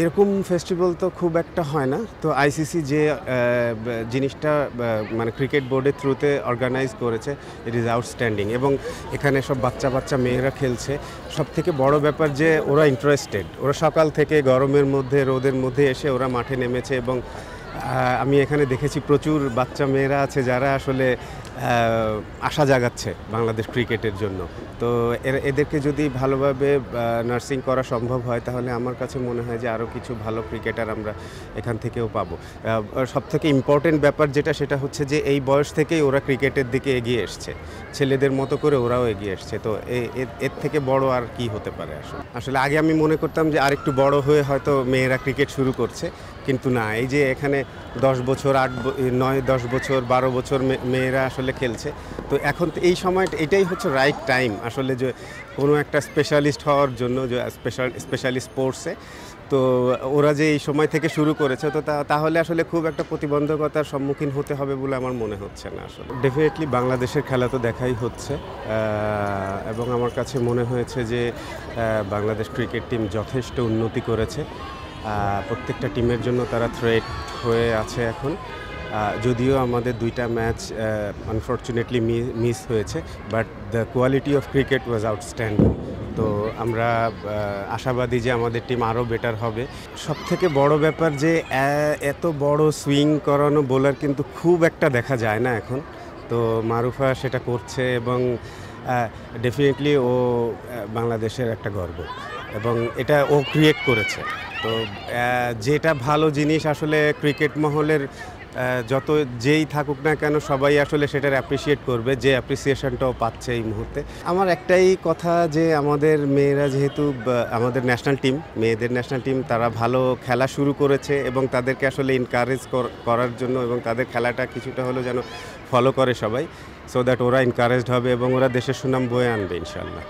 এরকম ফেস্টিভ্যাল তো খুব একটা হয় না। তো আইসিসি যে জিনিসটা মানে ক্রিকেট বোর্ডের থ্রুতে অর্গানাইজ করেছে, ইট ইজ আউটস্ট্যান্ডিং। এবং এখানে সব বাচ্চা বাচ্চা মেয়েরা খেলছে। সবথেকে বড় ব্যাপার যে ওরা ইন্টারেস্টেড। ওরা সকাল থেকে গরমের মধ্যে রোদের মধ্যে এসে ওরা মাঠে নেমেছে। এবং আমি এখানে দেখেছি প্রচুর বাচ্চা মেয়েরা আছে যারা আসলে আশা জাগাচ্ছে বাংলাদেশ ক্রিকেটের জন্য। তো এদেরকে যদি ভালোভাবে নার্সিং করা সম্ভব হয় তাহলে আমার কাছে মনে হয় যে আরও কিছু ভালো ক্রিকেটার আমরা এখান থেকেও পাবো। সবথেকে ইম্পর্টেন্ট ব্যাপার যেটা, সেটা হচ্ছে যে এই বয়স থেকেই ওরা ক্রিকেটের দিকে এগিয়ে এসছে, ছেলেদের মতো করে ওরাও এগিয়ে এসছে। তো এর থেকে বড় আর কি হতে পারে? আসলে আগে আমি মনে করতাম যে আরেকটু বড় হয়ে হয়তো মেয়েরা ক্রিকেট শুরু করছে, কিন্তু না, এই যে এখানে 10 বছর 9-10 বছর 12 বছর মেয়েরা আসলে খেলছে। তো এখন এই সময়টা এটাই হচ্ছে রাইট টাইম আসলে, যে কোনো একটা স্পেশালিস্ট হওয়ার জন্য, যে স্পেশালি স্পোর্টসে। তো ওরা যে এই সময় থেকে শুরু করেছে, তো তাহলে আসলে খুব একটা প্রতিবন্ধকতার সম্মুখীন হতে হবে বলে আমার মনে হচ্ছে না। আসলে ডেফিনেটলি বাংলাদেশের খেলা তো দেখাই হচ্ছে, এবং আমার কাছে মনে হয়েছে যে বাংলাদেশ ক্রিকেট টিম যথেষ্ট উন্নতি করেছে। প্রত্যেকটা টিমের জন্য তারা থ্রেট হয়ে আছে এখন। যদিও আমাদের 2টা ম্যাচ আনফর্চুনেটলি মিস হয়েছে, but the quality of cricket was outstanding. তো আমরা আশাবাদী যে আমাদের টিম আরও বেটার হবে। সবথেকে বড় ব্যাপার যে এত বড় সুইং করানো বোলার কিন্তু খুব একটা দেখা যায় না এখন। তো মারুফা সেটা করছে, এবং ডেফিনেটলি ও বাংলাদেশের একটা গর্ব, এবং এটা ও ক্রিয়েট করেছে। তো যেটা ভালো জিনিস আসলে ক্রিকেট মহলের যত যেই থাকুক না কেন সবাই আসলে সেটার অ্যাপ্রিসিয়েট করবে, যে অ্যাপ্রিসিয়েশনটাও পাচ্ছে এই মুহূর্তে। আমার একটাই কথা যে আমাদের মেয়েরা যেহেতু আমাদের ন্যাশনাল টিম, মেয়েদের ন্যাশনাল টিম, তারা ভালো খেলা শুরু করেছে, এবং তাদেরকে আসলে এনকারেজ করার জন্য, এবং তাদের খেলাটা কিছুটা হলেও যেন ফলো করে সবাই, সো দ্যাট ওরা এনকারেজড হবে এবং ওরা দেশের সুনাম বয়ে আনবে ইনশাআল্লাহ।